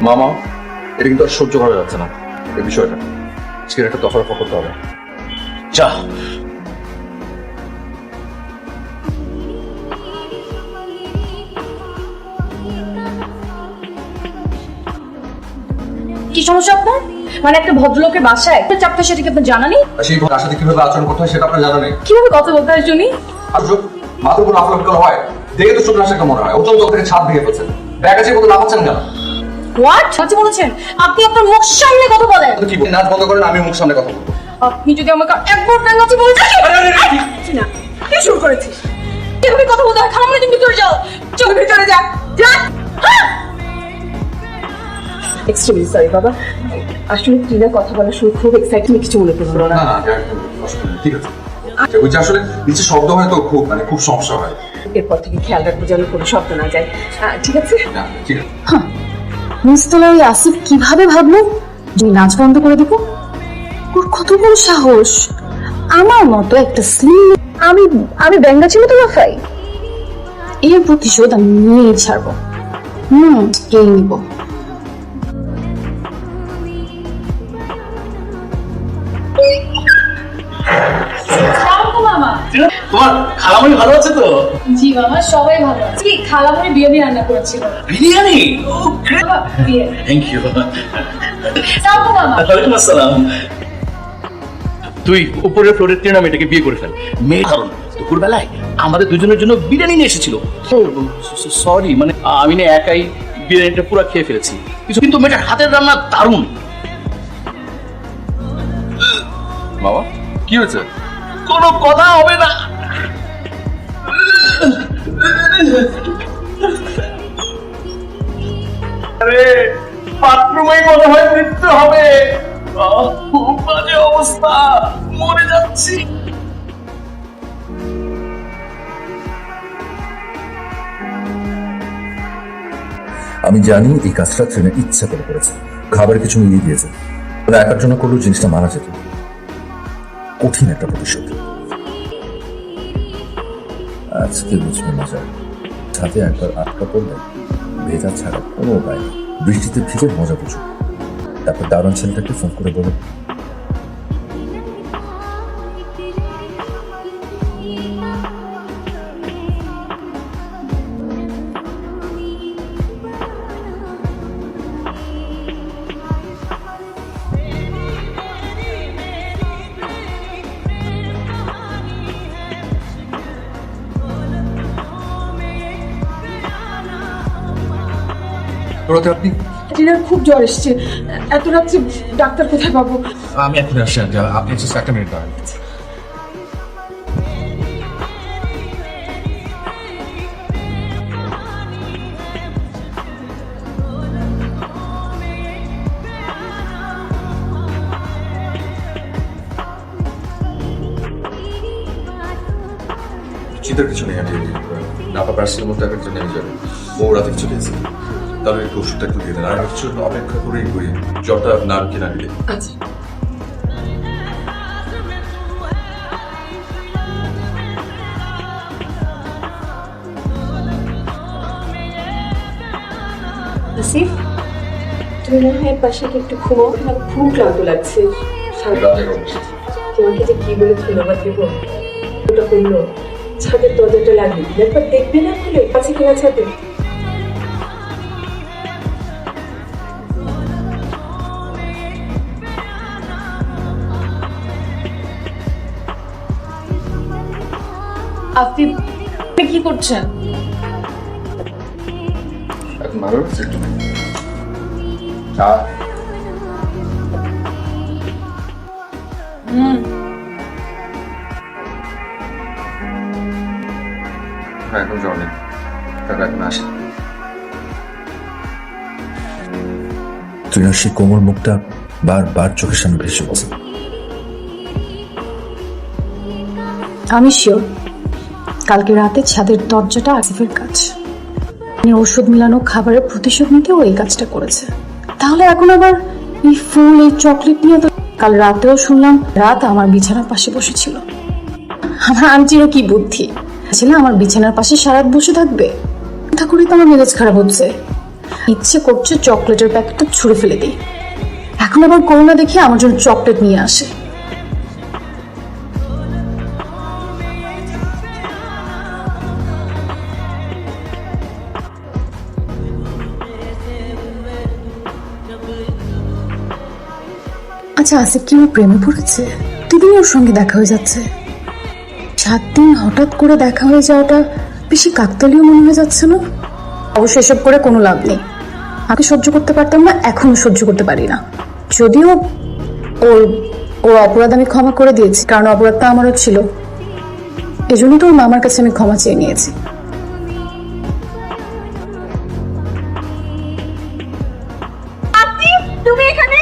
মামা, এটা কিন্তু আর সহ্য করা যাচ্ছে না এই বিষয়টা। আজকের একটা দফা রফা করতে হবে। যা কি সমস্যা আপনার? মানে একটা ভদ্রলোকের বাসায় একটা চাপটা, সেটা কি আপনার জানা নেই? আর সেই তার সাথে কিভাবে আচরণ করতে হয় সেটা আপনার জানা নেই। কিভাবে কথা বলতে হয় শুনি? আর মাথার উপর আফলাফিকল হয় দেখে তো ছোট একটা মনে হয়। অচল থেকে ছাদ ভেঙে ফেলছেন, ব্যাগ আছে কত লাফাচ্ছেন কেন? হোয়াট সত্যি বলেছেন? আপনি আপনার মুখ সামনে কথা বলেন। কি নাচ বন্ধ করেন, আমি মুখ সামনে কথা বলবো। আপনি যদি আমাকে একবার ব্যাঙ্গাচি বলে থাকেন না, কি শুরু করেছিস? কিভাবে কথা বলতে হয়? খালামণি তুমি ভিতরে যাও, চল ভিতরে যা যা। এক্সট্রিমলি সরি বাবা, আসলে টিনা কথা বলার শুরু খুব এক্সাইটিং, কিছু মনে করো না। না না, ঠিক আছে। ওই যে আসলে নিচে শব্দ হয় তো খুব সমস্যা হয়। এরপর থেকে খেয়াল রাখবো যেন কোনো শব্দ না যায়। ঠিক আছে? না ঠিক আছে। নিচতলায় ওই আসিফ কিভাবে ভাবলো যে নাচ বন্ধ করে দেবো? ওর কত বড় সাহস! আমার মতো একটা স্লিম আমি ব্যাঙ্গাচি মতো লাফাই। এর প্রতিশোধ আমি নিয়েই ছাড়বো। কে নিব? তোমার খালামণি ভালো আছে তো? জি মামা, সবাই ভালো আছে। খালামণি বিরিয়ানি রান্না করেছিল। বিরিয়ানি? Thank you. ওয়ালাইকুম আসসালাম। তুই উপরের ফ্লোরের টিনা মেয়েটাকে বিয়ে করে ফেল। মেয়ে কারণ দুপুর বেলায় আমাদের দুজনের জন্য বিরিয়ানি নিয়ে এসেছিল। সরি, মানে আমি না একাই বিরিয়ানিটা পুরো খেয়ে ফেলেছি। কিন্তু মেয়েটার হাতের রান্না দারুণ। বাবা কি হয়েছে? কোনো কথা হবে না। আরে বাথরুমেই মনে হয় মৃত্যু হবে। খুব বাজে অবস্থা, মরে যাচ্ছি। আমি জানি এই কাজটা ট্রেনে ইচ্ছা করে করেছে, খাবার কিছু মিলিয়ে দিয়েছে। একার জন্য করলেও জিনিসটা মারা যেত। কঠিন একটা প্রতিশোধ। আজকে বুঝবে মজা। ছাদে একবার আটকা পড়লে ভেজা ছাড়া কোনো উপায় নেই। বৃষ্টিতে ভিজে মজা বুঝো। তারপর দারুণ ছেলেটাকে ফোন করে বলো, আপনি টিনার খুব জ্বর এসছে, এত রাত্রে ডাক্তার কোথায় পাবো? আমি এখন আসছি, আপনি একটা মিনিট দাঁড়ান। চিন্তার কিছু নেই, আন্টি। নাপা প্যারাসিটামল ট্যাবলেট নেমে যাবে। বউ রাতে চলে এসেছে, তাহলে একটু ওষুধটা একটু দিয়ে দেন। আর কিছু অপেক্ষা করেই করি জ্বরটা নাম কিনা দিলে। আচ্ছা। আসিফ, তুমি মনে হয় পাশে একটু ঘুমাও, আমার খুব ক্লান্ত লাগছে। তোমাকে যে কি বলে ধন্যবাদ দেব, ওটা করলো। ছাদের দরজাটা লাগিয়ে দিলে একবার দেখবে না বলে আছে কিনা ছাদে। আপনি কি করছেন? এখন ভালো লাগছে একটু? এখন জ্বর নেই, তারপর এখন আসি। তৃণার সেই কোমল মুখটা বারবার চোখের সামনে ভেসে উঠছে। আমি শিওর কালকে রাতে ছাদের দরজাটা আসিফের কাজ। ওষুধ মিলানো খাবারের প্রতিশোধ নিতেও এই কাজটা করেছে। তাহলে এখন আবার এই ফুল, এই চকলেট নিয়ে তো কাল রাতেও শুনলাম রাত আমার বিছানার পাশে বসেছিল। আমার আন্টিরও কি বুদ্ধি ছিল, আমার বিছানার পাশে সারা রাত বসে থাকবে। তা করেই তো আমার মেজাজ খারাপ হচ্ছে। ইচ্ছে করছে চকলেটের প্যাকেটটা ছুঁড়ে ফেলে দিই। এখন আবার করোনা দেখে আমার জন্য চকলেট নিয়ে আসে। আচ্ছা, আসিফ কি আমার প্রেমে পড়েছে? দুদিনই ওর সঙ্গে দেখা হয়ে যাচ্ছে। 7 দিন হঠাৎ করে দেখা হয়ে যাওয়াটা বেশি কাকতালীয় মনে হয়ে যাচ্ছে না? অবশ্য এসব করে কোনো লাভ নেই। আগে সহ্য করতে পারতাম না, এখনো সহ্য করতে পারি না। যদিও ওর অপরাধ আমি ক্ষমা করে দিয়েছি, কারণ অপরাধটা আমারও ছিল। এজন্য তো ওর মামার কাছে আমি ক্ষমা চেয়ে নিয়েছি। তুমি এখানে?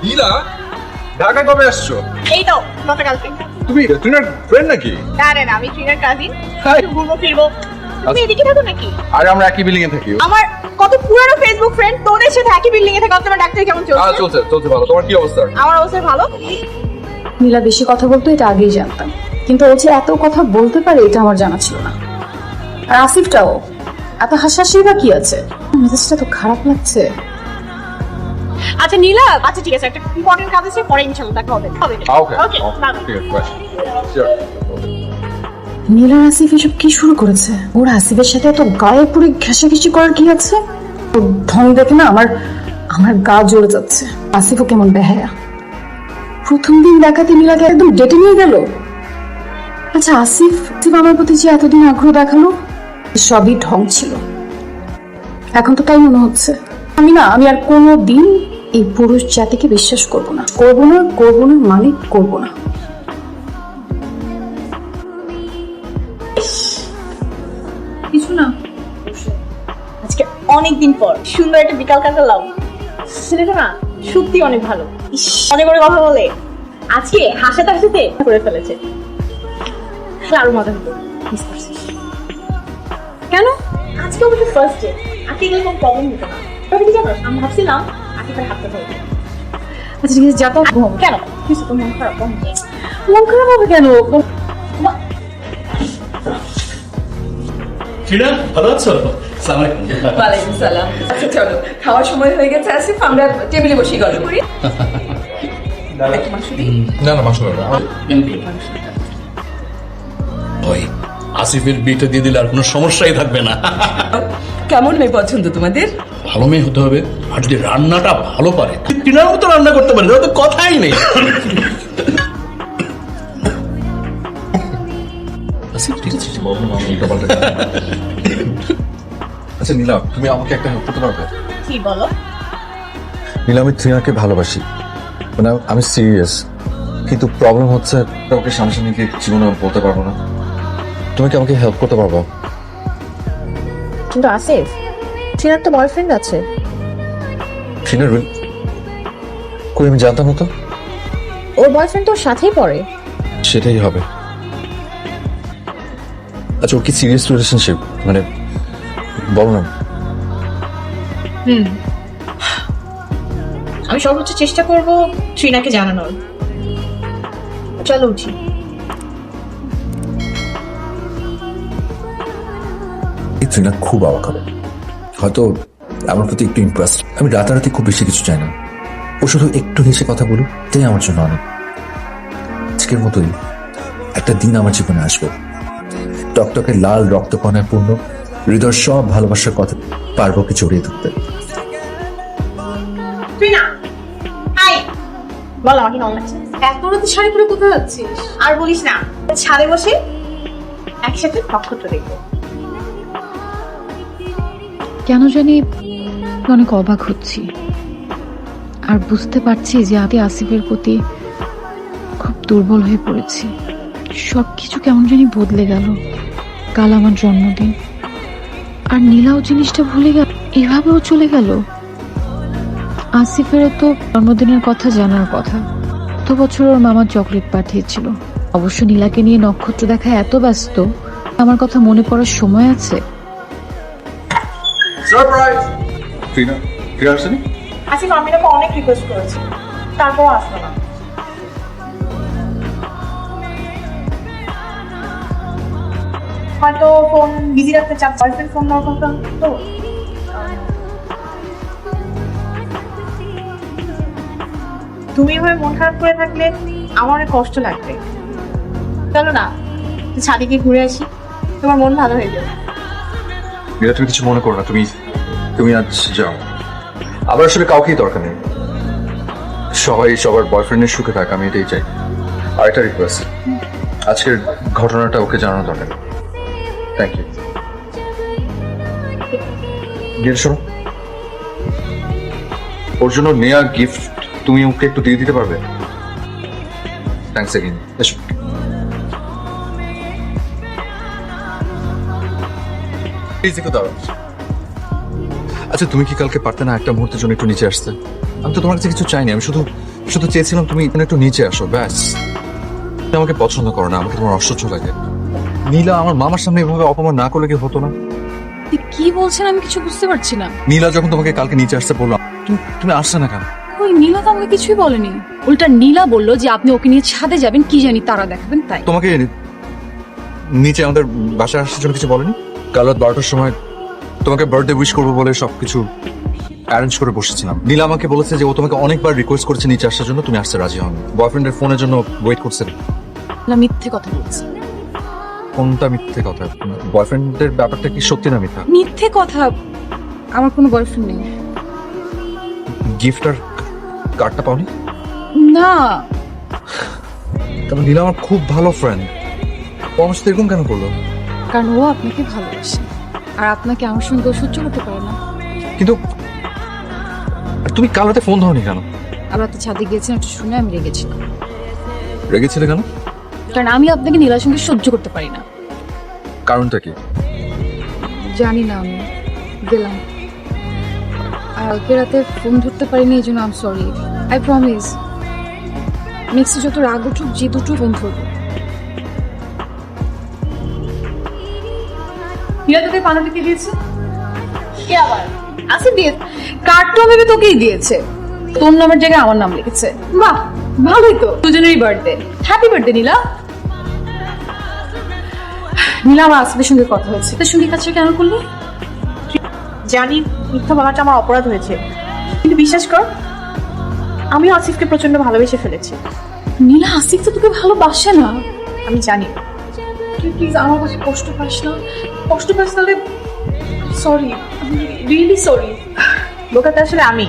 নীলা, ঢাকা কবে আসছো? এই তো গতকালকে। তুমি ট্রিনার ফ্রেন্ড নাকি? আরে না, আমি ট্রিনার কাজিন। হাই। ঘুরবো ফিরবো। তুমি এদিকে থাকো নাকি? আরে আমরা একই বিল্ডিং এ থাকি। আমার কত পুরানো ফেসবুক ফ্রেন্ড, তোদের সাথে একই বিল্ডিং এ থাকা। তোমার ডাক্তার কেমন চলছে? চলছে ভালো। তোমার কি অবস্থা? আমার অবস্থা ভালো। নীলা বেশি কথা বলতো, এটা আগেই জানতাম, কিন্তু ও যে এত কথা বলতে পারে এটা আমার জানা ছিল না। আর আসিফটাও এত হাসাহাসি বা কি আছে? মেজাজটা তো খারাপ লাগছে। আচ্ছা নীলা, আচ্ছা ঠিক আছে, একটা ইম্পর্টেন্ট কাজ আছে, পরে ইনশাআল্লাহ দেখা হবে। ওকে ওকে, বাই। ঠিক আছে, বাই। শিওর। নীলা আর আসিফ এসব কি শুরু করেছে? ওর আসিফের সাথে এত গায়ে পড়ে ঘেঁষাঘেঁষি করার কি আছে? ওর ঢং দেখে না আমার গা জ্বলে যাচ্ছে। আসিফও কেমন বেহায়া, প্রথম দিন দেখাতে নীলাকে একদম ডেটে নিয়ে গেল। আচ্ছা, আসিফ আমার প্রতি যে এতদিন আগ্রহ দেখালো, সবই ঢং ছিল। এখন তো তাই মনে হচ্ছে। আমি আর কোনো দিন এই পুরুষ জাতিকে বিশ্বাস করব না মানে করব না। কিছু না, আজকে অনেকদিন পর সুন্দর একটা বিকাল কাটালাম। ছেলেটা না সত্যি অনেক ভালো। ইস, মজা করে কথা বলে। আজকে হাসাতে হাসাতে করে ফেলেছে। আরো মজা হতো। মিস করছিস কেন? আজকে অবশ্য ফার্স্ট ডে, আজকে গেলে কোনো প্রবলেম হতো না। তবে কি জানো, আমি ভাবছিলাম আজকে তার হাতটা ধরবো। আচ্ছা ঠিক আছে, যা তো। কেন কিছু তো মন খারাপ? মন খারাপ হবে কেন? টিনা, ভালো আছো? আসসালামু আলাইকুম। ওয়ালাইকুম সালাম। আচ্ছা চলো, খাওয়ার সময় হয়ে গেছে, আসিফ আমরা টেবিলে বসে গল্প করি। একটু মাংস দিই? না মাসুল না। ওই আসিফের বিয়েটা দিয়ে দিলে আর কোনো সমস্যাই থাকবে না। কেমন মেয়ে পছন্দ তোমাদের? ভালো মেয়ে হতে হবে, আর যদি রান্নাটা ভালো পারে, টিনার মতো রান্না করতে পারে, তাহলে তো কথাই নেই। আসিফ, ঠিক আছে। আচ্ছা নীলা, তুমি আমাকে একটা হেল্প করতে পারবে? কি বলো? নীলা, আমি ট্রিনাকে ভালোবাসি, মানে আমি সিরিয়াস, কিন্তু প্রবলেম হচ্ছে ওকে সামনাসামনি গিয়ে জীবনে বলতে পারবো না। তুমি কি আমাকে হেল্প করতে পারবো? কিন্তু আসিফ, ট্রিনার তো বয়ফ্রেন্ড আছে। ট্রিনার কই, আমি জানতাম না তো। ওর বয়ফ্রেন্ড তোর সাথেই পড়ে। সেটাই হবে। আচ্ছা, ওর কি সিরিয়াস রিলেশনশিপ? মানে বলো না। আমি সর্বোচ্চ চেষ্টা করব ট্রিনাকে জানানোর। চলো উঠি। এই ট্রিনা খুব অবাক হবে, হয়তো আমার প্রতি একটু ইমপ্রেসড। আমি রাতারাতি খুব বেশি কিছু চাই না, ও শুধু একটু হেসে কথা বলুক, তাই আমার জন্য অনেক। আজকের মতোই একটা দিন আমার জীবনে আসবে, টকটকে লাল রক্তকণায় পূর্ণ, হৃদয়ের সব ভালোবাসার কথা পারবো কি জড়িয়ে ধরতে। ট্রিনা, হাই। বল, আমাকে কেমন লাগছে? এত রাতে শাড়ি পরে কোথায় যাচ্ছিস? আর বলিস না, ছাদে বসে একসাথে নক্ষত্র দেখবো। কেন জানি অনেক অবাক হচ্ছি, আর বুঝতে পারছি যে আমি আসিফের প্রতি খুব দুর্বল হয়ে পড়েছি। সবকিছু কেমন জানি বদলে গেল। কাল আমার জন্মদিন, আর নীলাও জিনিসটা ভুলে গেল, এভাবেও চলে গেল। আসিফেরও তো জন্মদিনের কথা জানার কথা, গত বছর ওর মামা চকলেট পাঠিয়েছিল। অবশ্য নীলাকে নিয়ে নক্ষত্র দেখা এত ব্যস্ত, আমার কথা মনে পড়ার সময় আছে? সারপ্রাইজ! ট্রিনা আসেনি? আসিফ, আমি তোকে অনেক রিকোয়েস্ট করেছি, তারপর আসলো না। হয়তো ফোন বিজি রাখতে চাপ, বয়ফ্রেন্ড ফোন দেওয়ার কথা তো। তুমি এভাবে মন খারাপ করে থাকলে আমার অনেক কষ্ট লাগবে। চলো না, একটু ছাদে গিয়ে ঘুরে আসি, তোমার মন ভালো হয়ে যাবে। নীলা তুমি কিছু মনে করো না, তুমি তুমি আজ যাও। আবার আসলে কাউকেই দরকার নেই, সবাই সবার বয়ফ্রেন্ডের সুখে থাক, আমি এটাই চাই। আর একটা রিকোয়েস্ট, আজকের ঘটনাটা ওকে জানানো দরকার। Thank you. গিয়ে শোনো, ওর জন্য নেয়া গিফট তুমি ওকে একটু দিয়ে দিতে পারবে? Thanks again. এসো। প্লিজ একটু দাঁড়াও। আচ্ছা তুমি কি কালকে পারতে না একটা মুহূর্তের জন্য একটু নিচে আসতে? আমি তো তোমার কাছে কিছু চাইনি, আমি শুধু শুধু চেয়েছিলাম তুমি একটু নিচে আসো, ব্যাস। তুমি আমাকে পছন্দ করো না, আমাকে তোমার অসহ্য লাগে। নীলা আমার মামার সামনে এভাবে অপমান না করলে কি হতো না? আপনি কি বলছেন আমি কিছু বুঝতে পারছি না। নীলা যখন তোমাকে কালকে নিচে আসতে বললাম, তুমি আসছে না কেন? ওই নীলা তো আমাকে কিছুই বলেনি। উল্টা নীলা বললো যে আপনি ওকে নিয়ে ছাদে যাবেন, কি জানি তারা দেখাবেন তাই। তোমাকে নিচে আমাদের বাসায় আসার জন্য কিছু বলেনি? কাল রাত 12টার সময় তোমাকে বার্থডে উইশ করবো বলে সবকিছু অ্যারেঞ্জ করে বসেছিলাম। নীলা আমাকে বলেছে যে ও তোমাকে অনেকবার রিকোয়েস্ট করেছে নিচে আসার জন্য, তুমি আসতে রাজি হন। বয়ফ্রেন্ডের ফোনের জন্য ওয়েট করছে। না, মিথ্যে কথা বলছে। কোনটা মিথ্যে কথা? বয়ফ্রেন্ডের ব্যাপারটা কি সত্যি না মিথ্যা? মিথ্যে কথা, আমার কোনো বয়ফ্রেন্ড নেই। গিফট আর কার্ডটা পাওনি? না, কারণ নীলা আমার খুব ভালো ফ্রেন্ড, ও আমার সাথে এরকম কেন করলো? কারণ ও আপনাকে ভালোবাসে আর আপনাকে আমার সঙ্গে ও সহ্য করতে পারে না। কিন্তু তুমি কাল রাতে ফোন ধরনি কেন? আবার তো ছাদে গিয়েছেন, একটু শুনে আমি রেগেছিলাম। রেগেছিলে কেন? কারণ আমি আপনাকে নীলার সঙ্গে সহ্য করতে পারি না। কারণটা কি? জানি না, আমি গেলাম। আর কালকে রাতে ফোন ধরতে পারিনি, এই জন্য I am sorry. I promise next যত রাগ উঠুক যে দুটো ফোন ধরবো। নীলা তোকে পানাতে কে দিয়েছে? কে আবার? আসি দিয়ে কার্ডটা ভেবে তোকেই দিয়েছে, তোর নামের জায়গায় আমার নাম লিখেছে। বাহ, ভালোই তো, দুজনেরই বার্থডে। হ্যাপি বার্থডে নীলা। নীলা, আমার আসিফের সঙ্গে কথা হয়েছে, তোর সঙ্গে কাজটা কেন করলি? জানি মিথ্যা বলাটা আমার অপরাধ হয়েছে, কিন্তু বিশ্বাস কর আমিও আসিফকে প্রচন্ড ভালোবেসে ফেলেছি। নীলা, আসিফ তো তোকে ভালোবাসে না। আমি জানি। তুই প্লিজ আমার কাছে কষ্ট পাস না। কষ্ট পাস তাহলে সরি, রিয়েলি সরি। বোকাটা আসলে আমি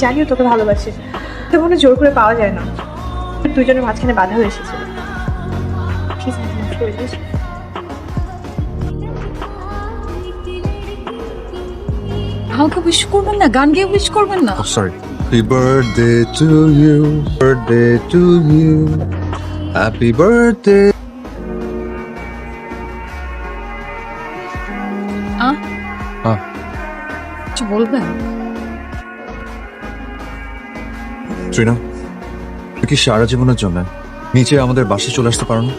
জানিও তোকে ভালোবাসে, তো কোনো জোর করে পাওয়া যায় না। দুজনের মাঝখানে বাধা হয়ে এসেছিল। Please, আমাকে মাফ করে দিস। আমাকে উইশ করবেন না, গান গেয়ে উইশ করবেন না। Sorry. Happy birthday to you, birthday to you, happy birthday. কিছু বলবেন? ট্রিনা, তুই কি সারা জীবনের জন্য নিচে আমাদের বাসে চলে আসতে পারো না?